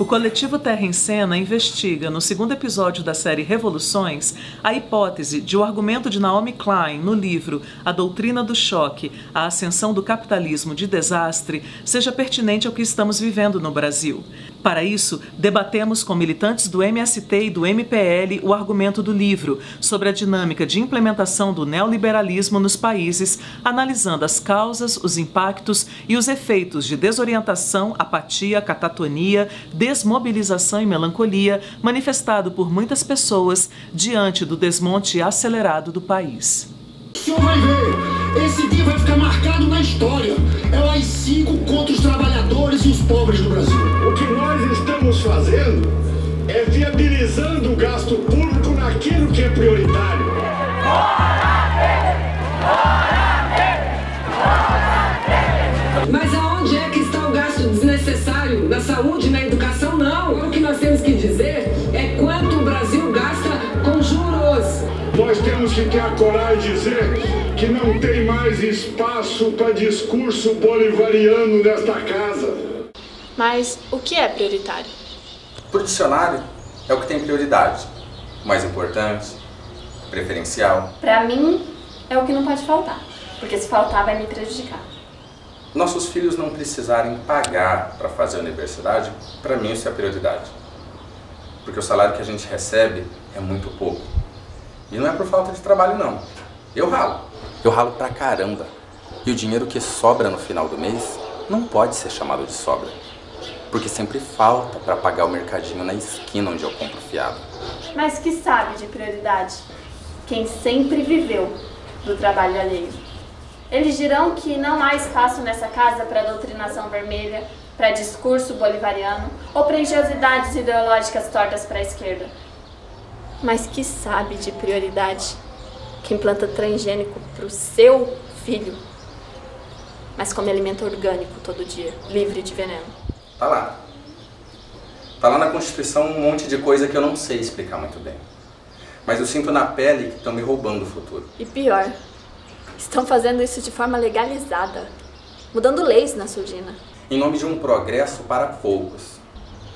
coletivo Terra em Cena investiga, no segundo episódio da série Revoluções, a hipótese de o argumento de Naomi Klein no livro A Doutrina do Choque, a Ascensão do Capitalismo de Desastre, seja pertinente ao que estamos vivendo no Brasil. Para isso, debatemos com militantes do MST e do MPL o argumento do livro sobre a dinâmica de implementação do neoliberalismo nos países, analisando as causas, os impactos e os efeitos de desorientação, apatia, catatonia, desmobilização e melancolia manifestado por muitas pessoas diante do desmonte acelerado do país. O senhor vai ver, esse dia vai ficar marcado na história. É o AI-5 contra os trabalhadores e os pobres do Brasil. O que nós estamos fazendo é viabilizando o gasto público naquilo que é prioritário. Mas aonde é que está o gasto desnecessário? Na saúde, na educação? Não. O que nós temos que dizer é quanto o Brasil gasta com juros. Nós temos que ter a coragem de dizer que não tem mais espaço para discurso bolivariano nesta casa. Mas o que é prioritário? Para o dicionário, é o que tem prioridade. O mais importante, preferencial. Para mim, é o que não pode faltar, porque se faltar vai me prejudicar. Nossos filhos não precisarem pagar para fazer a universidade, para mim isso é a prioridade. Porque o salário que a gente recebe é muito pouco. E não é por falta de trabalho, não. Eu ralo pra caramba. E o dinheiro que sobra no final do mês não pode ser chamado de sobra. Porque sempre falta para pagar o mercadinho na esquina onde eu compro fiado. Mas que sabe de prioridade? Quem sempre viveu do trabalho alheio. Eles dirão que não há espaço nessa casa para doutrinação vermelha, para discurso bolivariano ou para engenhosidades ideológicas tortas para a esquerda. Mas que sabe de prioridade? Quem planta transgênico para o seu filho, mas come alimento orgânico todo dia, livre de veneno. Tá lá. Tá lá na Constituição um monte de coisa que eu não sei explicar muito bem. Mas eu sinto na pele que estão me roubando o futuro. E pior, estão fazendo isso de forma legalizada, mudando leis na surdina. Em nome de um progresso para poucos,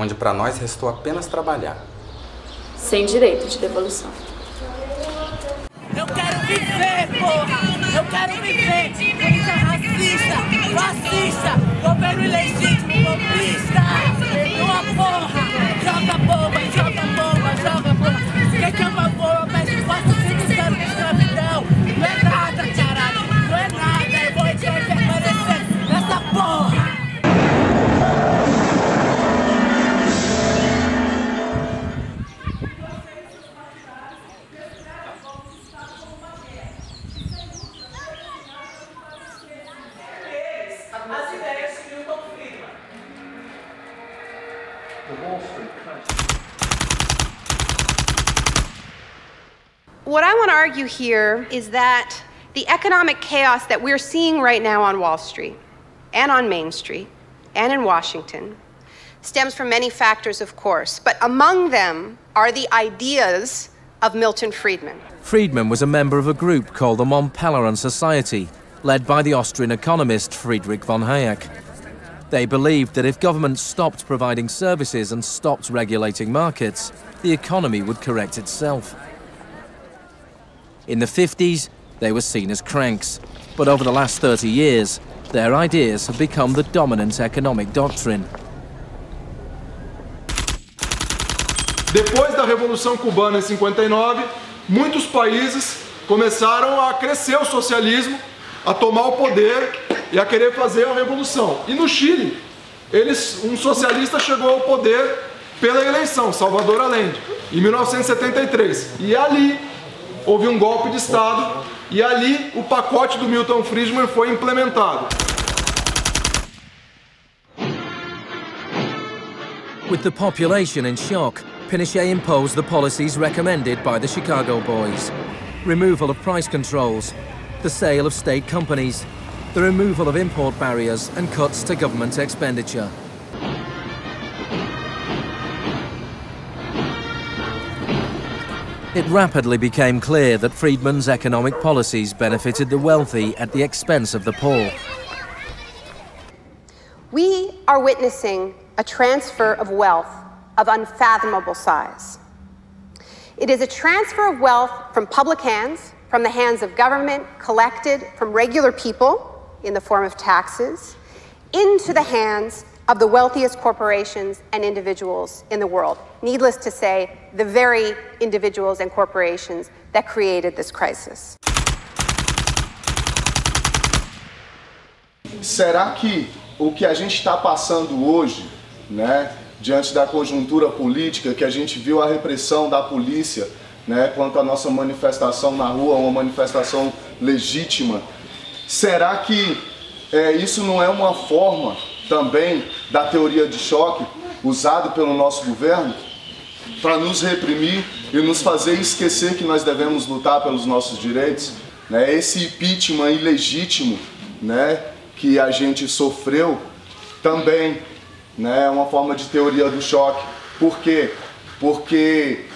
onde para nós restou apenas trabalhar. Sem direito de devolução. Eu quero viver, porra! Eu quero viver! Polícia racista, fascista, governo ilegítimo, golpista! Uma porra! Joga bomba, joga bomba, joga bomba! Quem chama bomba, pede força, 5 anos de escravidão! Não é nada, caralho! Não é nada! Eu vou permanecer nessa porra! What I want to argue here is that the economic chaos that we're seeing right now on Wall Street and on Main Street and in Washington stems from many factors, of course, but among them are the ideas of Milton Friedman. Friedman was a member of a group called the Mont Pelerin Society, led by the Austrian economist Friedrich von Hayek. They believed that if governments stopped providing services and stopped regulating markets, the economy would correct itself. In the 50s, they were seen as cranks, but over the last 30 years, their ideas have become the dominant economic doctrine. Depois da Revolução Cubana em 59, muitos países começaram a crescer o socialismo, a tomar o poder e a querer fazer a revolução. E no Chile, um socialista chegou ao poder pela eleição, Salvador Allende, em 1973. E ali houve um golpe de Estado e ali o pacote do Milton Friedman foi implementado. With the population in shock, Pinochet imposed the policies recommended by the Chicago Boys. Removal of price controls, the sale of state companies, the removal of import barriers and cuts to government expenditure. It rapidly became clear that Friedman's economic policies benefited the wealthy at the expense of the poor. We are witnessing a transfer of wealth of unfathomable size. It is a transfer of wealth from public hands, from the hands of government, collected from regular people in the form of taxes, into the hands of the wealthiest corporations and individuals in the world. Needless to say, the very individuals and corporations that created this crisis. Será que o que a gente está passando hoje, né, diante da conjuntura política, que a gente viu a repressão da polícia, né, quanto à nossa manifestação na rua, uma manifestação legítima, será que isso não é uma forma também da teoria de choque usado pelo nosso governo para nos reprimir e nos fazer esquecer que nós devemos lutar pelos nossos direitos, né? Esse impeachment ilegítimo, né, que a gente sofreu também, né, é uma forma de teoria do choque. Por quê? Porque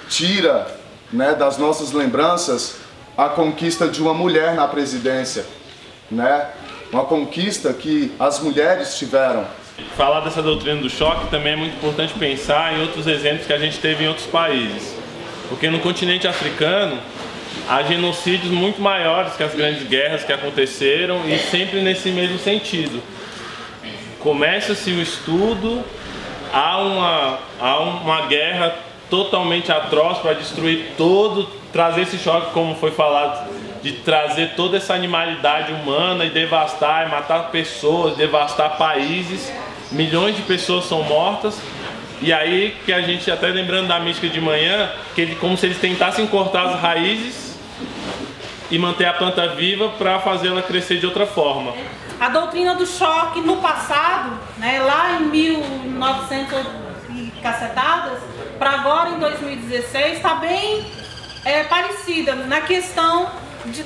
tira, né, das nossas lembranças a conquista de uma mulher na presidência, né? Uma conquista que as mulheres tiveram. Falar dessa doutrina do choque também é muito importante pensar em outros exemplos que a gente teve em outros países. Porque no continente africano há genocídios muito maiores que as grandes guerras que aconteceram e sempre nesse mesmo sentido. Começa-se o estudo, há uma guerra totalmente atroz para destruir todo, trazer esse choque, como foi falado, de trazer toda essa animalidade humana e devastar, e matar pessoas, devastar países. Milhões de pessoas são mortas. E aí que a gente, até lembrando da mística de manhã, que como se eles tentassem cortar as raízes e manter a planta viva para fazê-la crescer de outra forma. A doutrina do choque no passado, né, lá em 1900 e cacetadas, para agora em 2016, está bem parecida na questão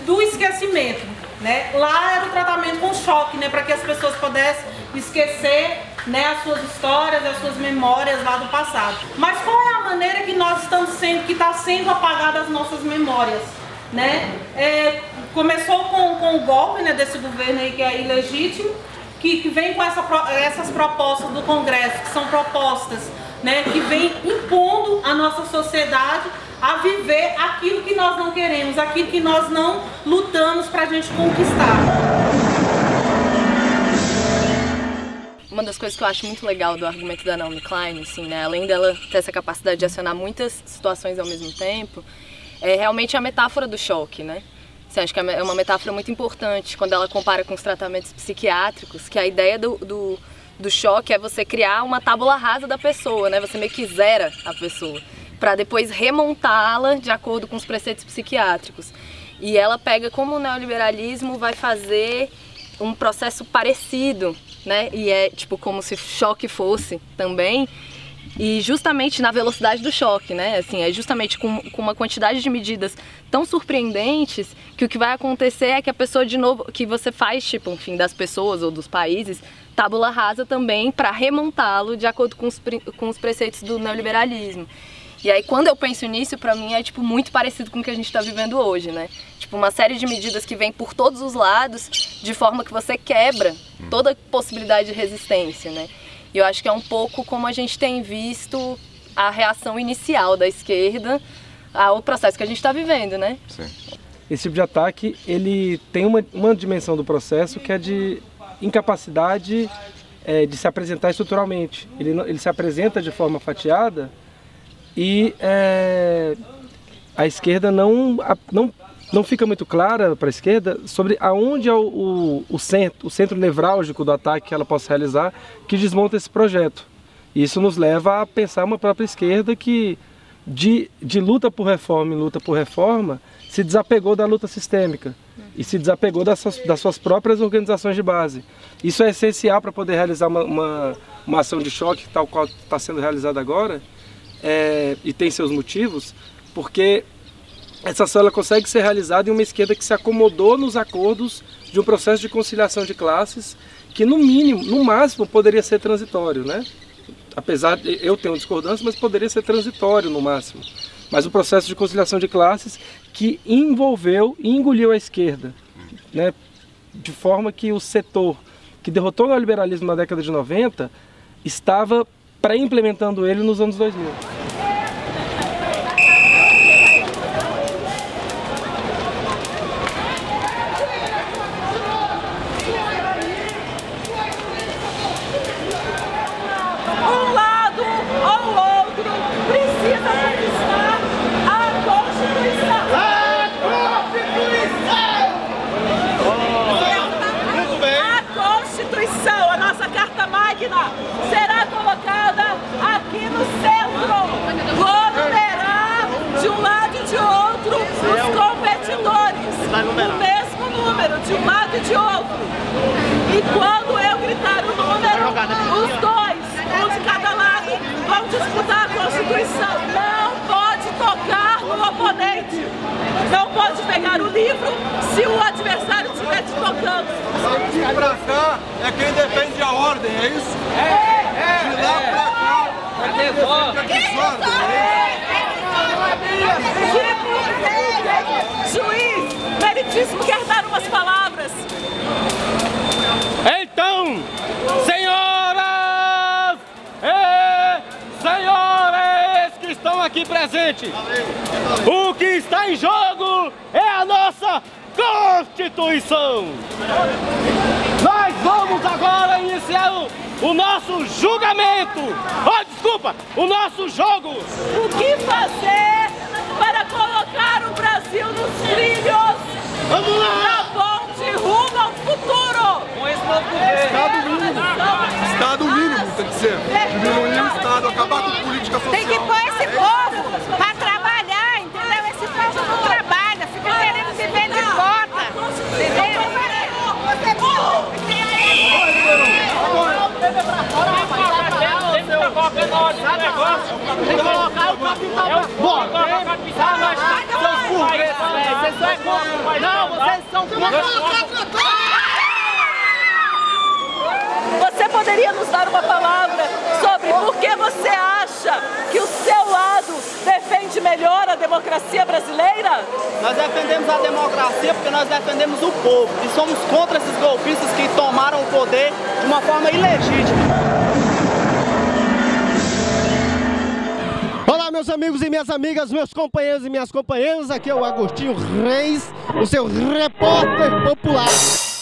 do esquecimento, né? Lá era o tratamento com choque, né, para que as pessoas pudessem esquecer, né, as suas histórias, as suas memórias lá do passado. Mas qual é a maneira que nós que está sendo apagada as nossas memórias, né? Começou com o golpe, né, desse governo aí que é ilegítimo, que vem com essas propostas do Congresso, que são propostas, né, que vem impondo a nossa sociedade a viver aquilo que nós não queremos, aquilo que nós não lutamos para a gente conquistar. Uma das coisas que eu acho muito legal do argumento da Naomi Klein, assim, né, além dela ter essa capacidade de acionar muitas situações ao mesmo tempo, é realmente a metáfora do choque, né? Assim, acho que é uma metáfora muito importante quando ela compara com os tratamentos psiquiátricos, que a ideia do choque é você criar uma tábula rasa da pessoa, né? Você meio que zera a pessoa, para depois remontá-la de acordo com os preceitos psiquiátricos. E ela pega como o neoliberalismo vai fazer um processo parecido, né? E é tipo como se choque fosse também, e justamente na velocidade do choque, né? Assim, é justamente com uma quantidade de medidas tão surpreendentes que o que vai acontecer é que a pessoa, de novo, que você faz, tipo, enfim, das pessoas ou dos países, tábula rasa também para remontá-lo de acordo com os preceitos do neoliberalismo. E aí, quando eu penso nisso, pra mim é tipo muito parecido com o que a gente está vivendo hoje, né? Tipo, uma série de medidas que vem por todos os lados, de forma que você quebra toda possibilidade de resistência, né? E eu acho que é um pouco como a gente tem visto a reação inicial da esquerda ao processo que a gente está vivendo, né? Sim. Esse tipo de ataque, ele tem uma dimensão do processo que é de incapacidade de se apresentar estruturalmente. Ele se apresenta de forma fatiada e a esquerda não fica muito clara para a esquerda sobre aonde é o centro nevrálgico do ataque que ela possa realizar, que desmonta esse projeto. E isso nos leva a pensar uma própria esquerda que, de luta por reforma em luta por reforma, se desapegou da luta sistêmica e se desapegou das suas próprias organizações de base. Isso é essencial para poder realizar uma ação de choque, tal qual está sendo realizada agora, e tem seus motivos, porque essa ação ela consegue ser realizada em uma esquerda que se acomodou nos acordos de um processo de conciliação de classes que, no mínimo, no máximo, poderia ser transitório, né? Apesar de eu ter uma discordância, mas poderia ser transitório no máximo. Mas o processo de conciliação de classes que envolveu e engoliu a esquerda, né? De forma que o setor que derrotou o neoliberalismo na década de 90 estava para ir implementando ele nos anos 2000. Um lado ou outro precisa conquistar a Constituição. A Constituição! Muito bem. A Constituição, a nossa Carta Magna, será colocada aqui no centro. Vou numerar de um lado e de outro os competidores. O mesmo número, de um lado e de outro. E quando eu gritar o número, os dois, um de cada lado, vão disputar a Constituição. Não pode tocar no oponente. Não pode pegar o livro se o adversário estiver te tocando. De pra cá é quem defende a ordem, é isso? De lá pra cá é quem defende a desordem. Juiz, meritíssimo, quer dar umas palavras? Então, senhoras e senhores que estão aqui presentes, o que está em jogo é a nossa Constituição. Nós vamos agora iniciar o nosso julgamento. Oh, desculpa, o nosso jogo. O que fazer para colocar o Brasil nos trilhos? Vamos lá! Na ponte rumo ao futuro! Com esse novo governo. Estado mínimo. Estado mínimo tem que ser. Diminuir o Estado, acabar com política social. Tem que pôr esse povo para trabalhar, entendeu? Esse povo não trabalha, fica querendo viver de cota. Você poderia nos dar uma palavra sobre por que você acha que o seu lado defende melhor a democracia brasileira? Nós defendemos a democracia porque nós defendemos o povo e somos contra esses golpistas que tomaram o poder de uma forma ilegítima. Olá, meus amigos e minhas amigas, meus companheiros e minhas companheiras, aqui é o Agostinho Reis, o seu repórter popular.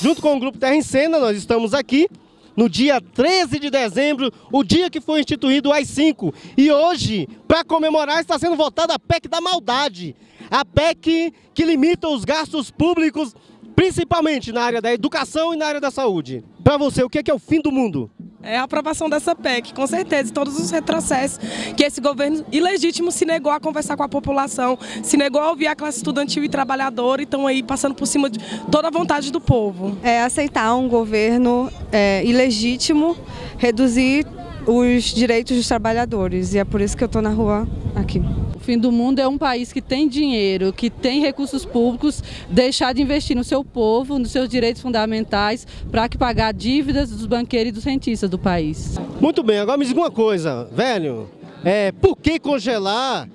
Junto com o Grupo Terra em Cena, nós estamos aqui no dia 13 de dezembro, o dia que foi instituído o AI-5. E hoje, para comemorar, está sendo votada a PEC da maldade. A PEC que limita os gastos públicos, principalmente na área da educação e na área da saúde. Para você, o que é o fim do mundo? É a aprovação dessa PEC, com certeza, todos os retrocessos que esse governo ilegítimo se negou a conversar com a população, se negou a ouvir a classe estudantil e trabalhadora e estão aí passando por cima de toda a vontade do povo. É aceitar um governo ilegítimo, reduzir os direitos dos trabalhadores e é por isso que eu estou na rua aqui. O fim do mundo é um país que tem dinheiro, que tem recursos públicos, deixar de investir no seu povo, nos seus direitos fundamentais, para que pagar dívidas dos banqueiros e dos rentistas do país. Muito bem, agora me diga uma coisa, velho, por que congelar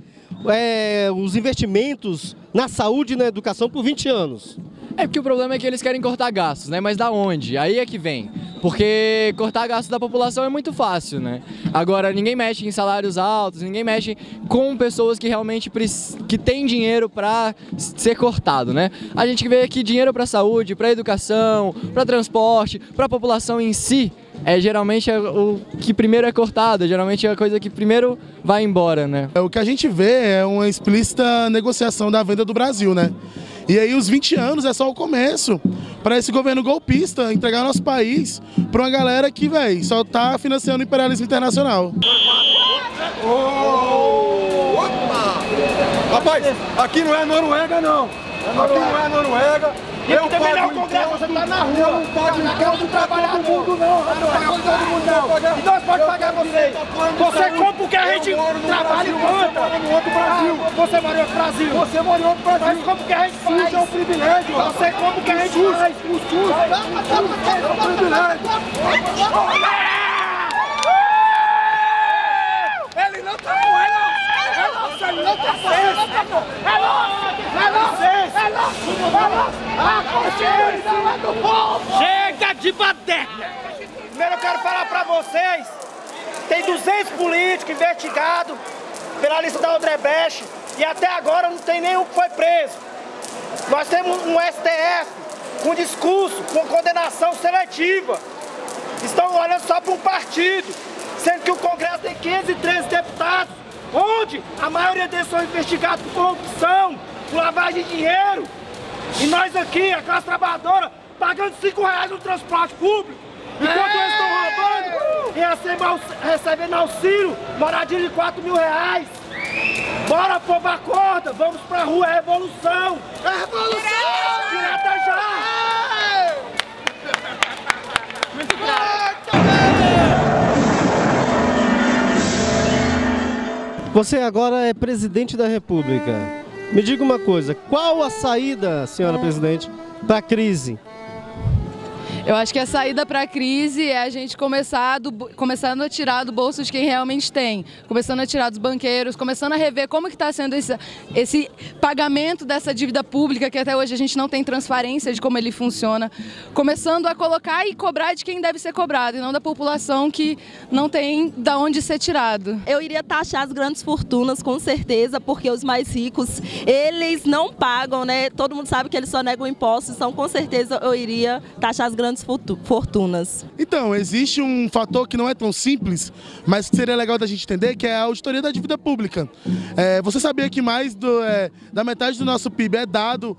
os investimentos na saúde e na educação por 20 anos? É porque o problema é que eles querem cortar gastos, né? Mas da onde? Aí é que vem. Porque cortar gastos da população é muito fácil, né? Agora, ninguém mexe em salários altos, ninguém mexe com pessoas que realmente têm dinheiro para ser cortado, né? A gente vê aqui dinheiro para saúde, para educação, para transporte, para a população em si. Geralmente o que primeiro é cortado, geralmente é a coisa que primeiro vai embora, né? O que a gente vê é uma explícita negociação da venda do Brasil, né? E aí os 20 anos é só o começo para esse governo golpista entregar nosso país para uma galera que, velho, só tá financiando o imperialismo internacional. Rapaz, aqui não é Noruega, não. Aqui não é Noruega. Eu pago imposto, você tá na rua. Eu não pago imposto do trabalhador. Todo mundo não. Eu não pago todo mundo não. E nós pode pagar você. Você compra porque a gente trabalha e planta. Você mora em outro Brasil. Você mora em outro Brasil. Você mora em outro Brasil. Mas como que a gente faz? Isso é um privilégio. Você compra o que a gente faz. O SUS é um privilégio. Ele não tá com ela. É nosso, ele não tá com ela. É nosso. É nosso. É nosso. É nosso. A consciência é do povo! Chega de baderna! Primeiro eu quero falar pra vocês Tem 200 políticos investigados pela lista da Odebrecht e até agora não tem nenhum que foi preso. Nós temos um STF com discurso, com condenação seletiva. Estão olhando só para um partido, sendo que o Congresso tem 513 deputados, onde a maioria deles são investigados por corrupção, por lavagem de dinheiro. E nós aqui, a classe trabalhadora, pagando R$5 no transporte público, enquanto eles estão roubando e recebendo auxílio, moradia de R$4.000. Bora, povo, acorda, vamos pra rua, é revolução! É revolução! Direta já! Muito claro! Você agora é presidente da República. Me diga uma coisa, qual a saída, senhora presidente, para a crise? Eu acho que a saída para a crise é a gente começando a tirar do bolso de quem realmente tem, começando a tirar dos banqueiros, começando a rever como que está sendo esse pagamento dessa dívida pública, que até hoje a gente não tem transparência de como ele funciona, começando a colocar e cobrar de quem deve ser cobrado, e não da população que não tem de onde ser tirado. Eu iria taxar as grandes fortunas, com certeza, porque os mais ricos, eles não pagam, né? Todo mundo sabe que eles só negam impostos, então com certeza eu iria taxar as grandes fortunas. Então, existe um fator que não é tão simples, mas que seria legal da gente entender, que é a auditoria da dívida pública. Você sabia que mais da metade do nosso PIB é dado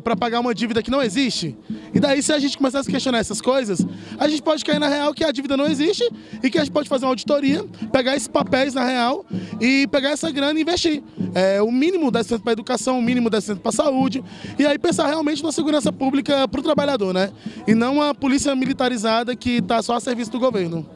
para pagar uma dívida que não existe? E daí, se a gente começar a se questionar essas coisas, a gente pode cair na real que a dívida não existe e que a gente pode fazer uma auditoria, pegar esses papéis na real e pegar essa grana e investir. O mínimo desse para a educação, o mínimo desse para a saúde, e aí pensar realmente na segurança pública para o trabalhador, né? E não uma polícia militarizada que está só a serviço do governo.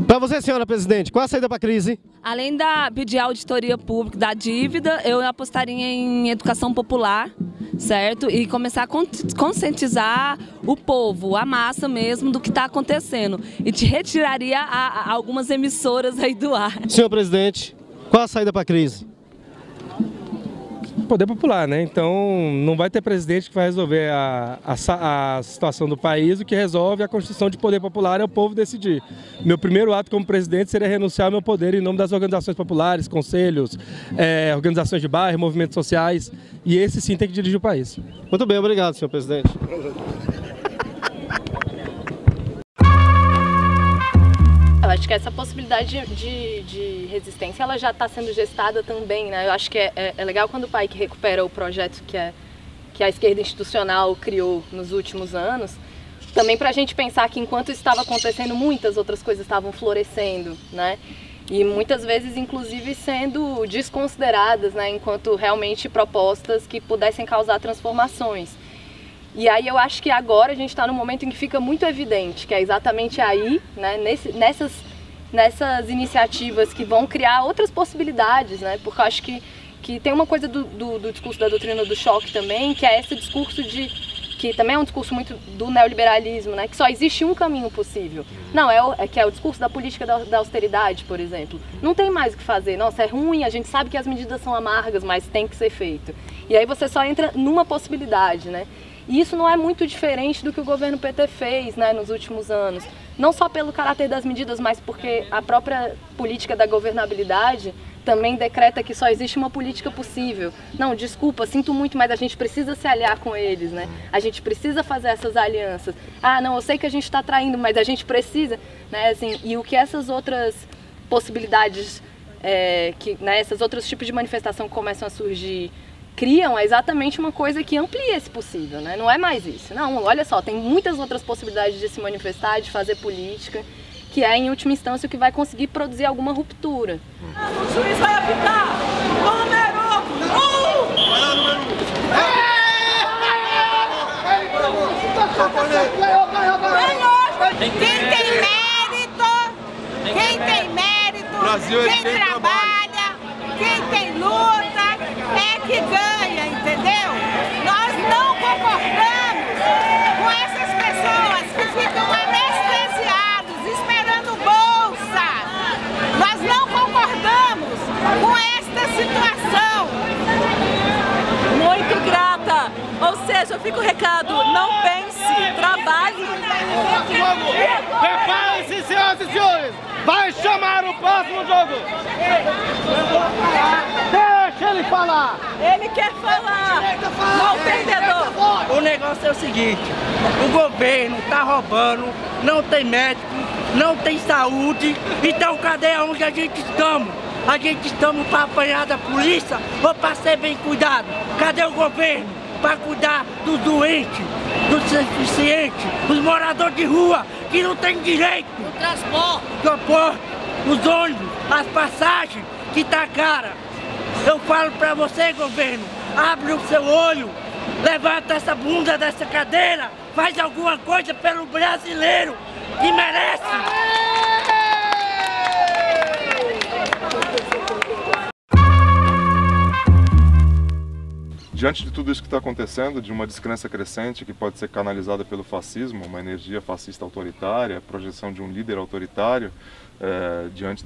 Para você, senhora presidente, qual a saída para a crise? Além da pedir auditoria pública da dívida, eu apostaria em educação popular, certo? E começar a conscientizar o povo, a massa mesmo, do que está acontecendo. E te retiraria algumas emissoras aí do ar. Senhor presidente, qual a saída para a crise? Poder popular, né? Então não vai ter presidente que vai resolver a situação do país. O que resolve a constituição de poder popular é o povo decidir. Meu primeiro ato como presidente seria renunciar ao meu poder em nome das organizações populares, conselhos, organizações de bairro, movimentos sociais, e esse sim tem que dirigir o país. Muito bem, obrigado, senhor presidente. Eu acho que essa possibilidade de resistência ela já está sendo gestada também, né? Eu acho que é legal quando o PAIC recupera o projeto que a esquerda institucional criou nos últimos anos, também para a gente pensar que enquanto isso estava acontecendo, muitas outras coisas estavam florescendo, né? E muitas vezes, inclusive, sendo desconsideradas, né? Enquanto realmente propostas que pudessem causar transformações. E aí eu acho que agora a gente está num momento em que fica muito evidente que é exatamente aí, né, nessas iniciativas que vão criar outras possibilidades, né, porque eu acho que tem uma coisa do discurso da doutrina do choque também, que é esse discurso que também é um discurso muito do neoliberalismo, né, que só existe um caminho possível. Não, que é o discurso da política da austeridade, por exemplo. Não tem mais o que fazer, nossa, é ruim, a gente sabe que as medidas são amargas, mas tem que ser feito. E aí você só entra numa possibilidade, né. E isso não é muito diferente do que o governo PT fez, né, nos últimos anos. Não só pelo caráter das medidas, mas porque a própria política da governabilidade também decreta que só existe uma política possível. Não, desculpa, sinto muito, mas a gente precisa se aliar com eles, né? A gente precisa fazer essas alianças. Ah, não, eu sei que a gente está traindo, mas a gente precisa, né? Assim, e o que essas outras possibilidades, esses outros tipos de manifestação que começam a surgir criam é exatamente uma coisa que amplia esse possível, né? Não é mais isso. Não, olha só, tem muitas outras possibilidades de se manifestar, de fazer política, que é, em última instância, o que vai conseguir produzir alguma ruptura. O juiz vai apitar! Quem tem mérito, quem trabalha, quem tem luta, é que ganha, entendeu? Nós não concordamos com essas pessoas que ficam anestesiados, esperando bolsa. Nós não concordamos com esta situação. Muito grata. Ou seja, fica o recado, não pense, trabalhe. Preparem-se, senhoras e senhores. Vai chamar o próximo jogo! Deixa ele falar! Ele quer falar! Não tem entendedor! O negócio é o seguinte, o governo tá roubando, não tem médico, não tem saúde, então cadê onde a gente estamos? A gente estamos para apanhar da polícia ou para ser bem cuidado? Cadê o governo para cuidar dos doentes, dos deficientes, dos moradores de rua que não tem direito? O transporte, os ônibus, as passagens que tá cara. Eu falo para você, governo, abre o seu olho, levanta essa bunda dessa cadeira, faz alguma coisa pelo brasileiro que merece. Diante de tudo isso que está acontecendo, de uma descrença crescente que pode ser canalizada pelo fascismo, uma energia fascista autoritária, a projeção de um líder autoritário, diante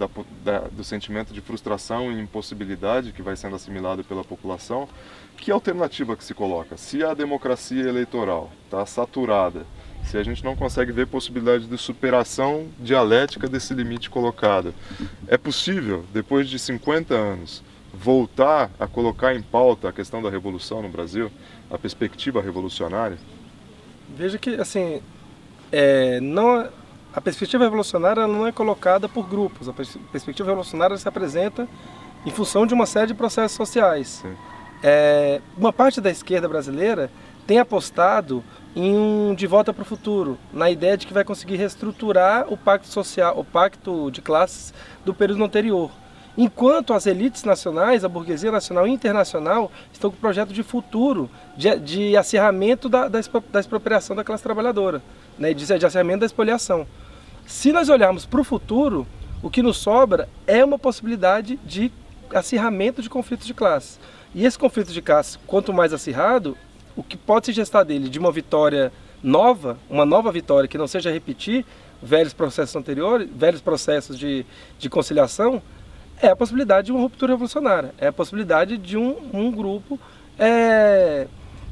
do sentimento de frustração e impossibilidade que vai sendo assimilado pela população, que alternativa que se coloca? Se a democracia eleitoral está saturada, se a gente não consegue ver possibilidade de superação dialética desse limite colocado, é possível, depois de 50 anos, voltar a colocar em pauta a questão da revolução no Brasil, a perspectiva revolucionária? Veja que, assim, a perspectiva revolucionária não é colocada por grupos. A perspectiva revolucionária se apresenta em função de uma série de processos sociais. Uma parte da esquerda brasileira tem apostado em de volta para o futuro, na ideia de que vai conseguir reestruturar o pacto social, o pacto de classes do período anterior. Enquanto as elites nacionais, a burguesia nacional e internacional estão com o projeto de futuro, de acirramento da expropriação da classe trabalhadora, né, de acirramento da expoliação. Se nós olharmos para o futuro, o que nos sobra é uma possibilidade de acirramento de conflitos de classe. E esse conflito de classe, quanto mais acirrado, o que pode se gestar dele de uma vitória nova, uma nova vitória que não seja repetir velhos processos anteriores, velhos processos de conciliação, é a possibilidade de uma ruptura revolucionária, é a possibilidade de um grupo,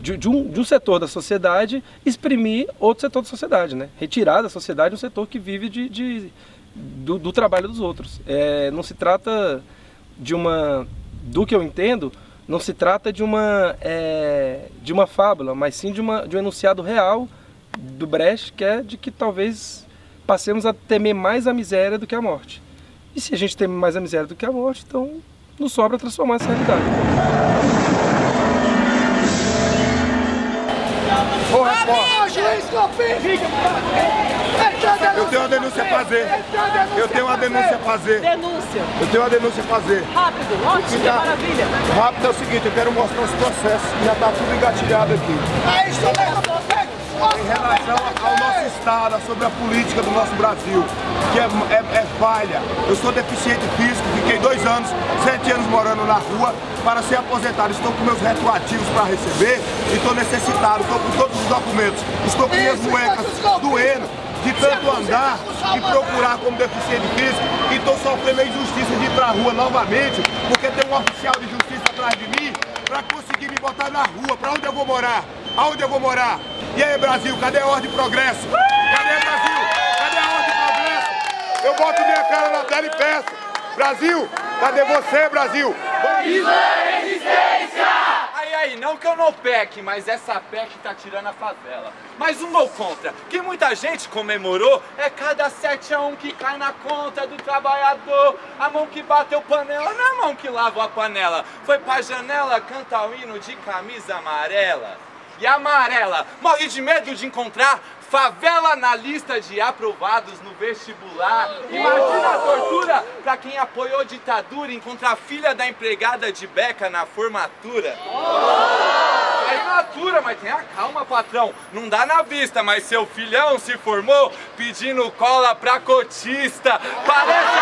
de um setor da sociedade exprimir outro setor da sociedade, né? Retirar da sociedade um setor que vive do trabalho dos outros. Não se trata do que eu entendo, não se trata de uma fábula, mas sim de um enunciado real do Brecht, que é de que talvez passemos a temer mais a miséria do que a morte. E se a gente teme mais a miséria do que a morte, então nos sobra transformar essa realidade. Ô, repórter! Eu tenho uma denúncia a fazer. Eu tenho uma denúncia a fazer. Denúncia. Eu tenho uma denúncia a fazer. Rápido, ótimo, maravilha. Rápido é o seguinte, eu quero mostrar os processos que já está tudo engatilhado aqui. Em relação ao nosso Estado, sobre a política do nosso Brasil, que é falha. Eu sou deficiente físico, fiquei 2 anos, 7 anos morando na rua para ser aposentado. Estou com meus retroativos para receber e estou necessitado, estou com todos os documentos. Estou com minhas muecas doendo de tanto andar e procurar como deficiente físico e estou sofrendo a injustiça de ir para a rua novamente, porque tem um oficial de justiça atrás de mim para conseguir me botar na rua. Para onde eu vou morar? Aonde eu vou morar? E aí, Brasil, cadê a ordem de progresso? Cadê, Brasil? Cadê a ordem de progresso? Eu boto minha cara na tela e peço. Brasil, cadê você, Brasil? Isso é resistência! Aí, não que eu não peque, mas essa PEC tá tirando a favela. Mas um gol contra, que muita gente comemorou, é cada 7 a 1 que cai na conta do trabalhador. A mão que bateu panela, não é a mão que lava a panela. Foi pra janela cantar o hino de camisa amarela. E a amarela morre de medo de encontrar favela na lista de aprovados no vestibular. Imagina a tortura pra quem apoiou ditadura encontrar a filha da empregada de beca na formatura. É imatura, mas tenha calma, patrão. Não dá na vista, mas seu filhão se formou pedindo cola pra cotista. Parece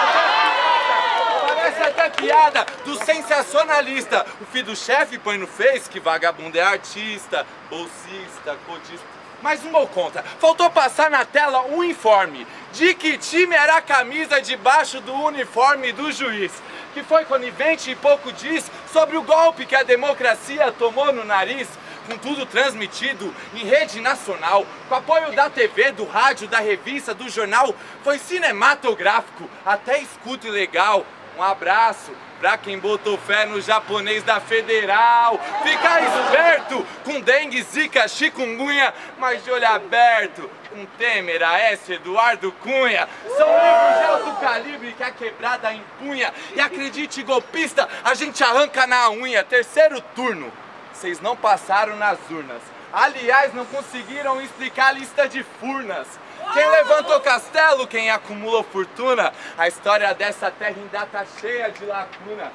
até piada do sensacionalista. O filho do chefe põe no Face que vagabundo é artista, bolsista, cotista. Mas um gol contra. Faltou passar na tela um informe de que time era a camisa debaixo do uniforme do juiz, que foi conivente e pouco diz sobre o golpe que a democracia tomou no nariz. com tudo transmitido em rede nacional, com apoio da TV, do rádio, da revista, do jornal, foi cinematográfico, até escuta e legal. Um abraço pra quem botou fé no japonês da Federal. Fica esperto com dengue, zika, chikungunya, mas de olho aberto com Temer, Aécio, Eduardo Cunha. São livros de alto calibre que a quebrada empunha. E acredite, golpista, a gente arranca na unha. Terceiro turno, vocês não passaram nas urnas. Aliás, não conseguiram explicar a lista de furnas. Quem levantou castelo, quem acumulou fortuna. A história dessa terra ainda tá cheia de lacuna.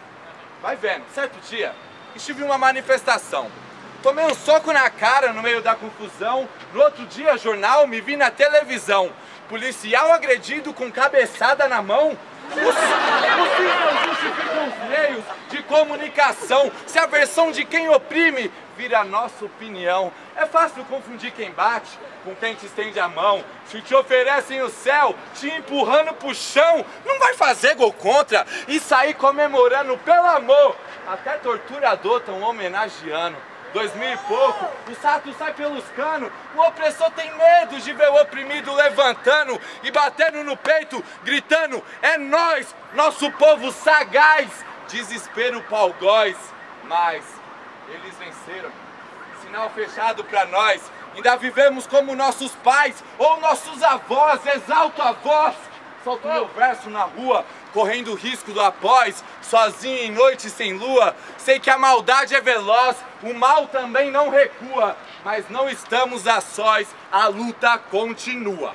Vai vendo, certo dia, estive em uma manifestação. Tomei um soco na cara no meio da confusão. No outro dia, jornal, me vi na televisão. Policial agredido com cabeçada na mão. Os não justificam os meios de comunicação. Se a versão de quem oprime vira nossa opinião. É fácil confundir quem bate com quem te estende a mão. Se te oferecem o céu, te empurrando pro chão, não vai fazer gol contra e sair comemorando, pelo amor. Até torturador tão homenageando. 2000 e pouco, o saco sai pelos canos, o opressor tem medo de ver o oprimido levantando e batendo no peito, gritando, é nós, nosso povo sagaz, desespero pro algoz, mas eles venceram, sinal fechado pra nós, ainda vivemos como nossos pais ou nossos avós, exalto a voz, solto meu verso na rua, correndo o risco do após, sozinho em noite sem lua. Sei que a maldade é veloz, o mal também não recua, mas não estamos a sós, a luta continua.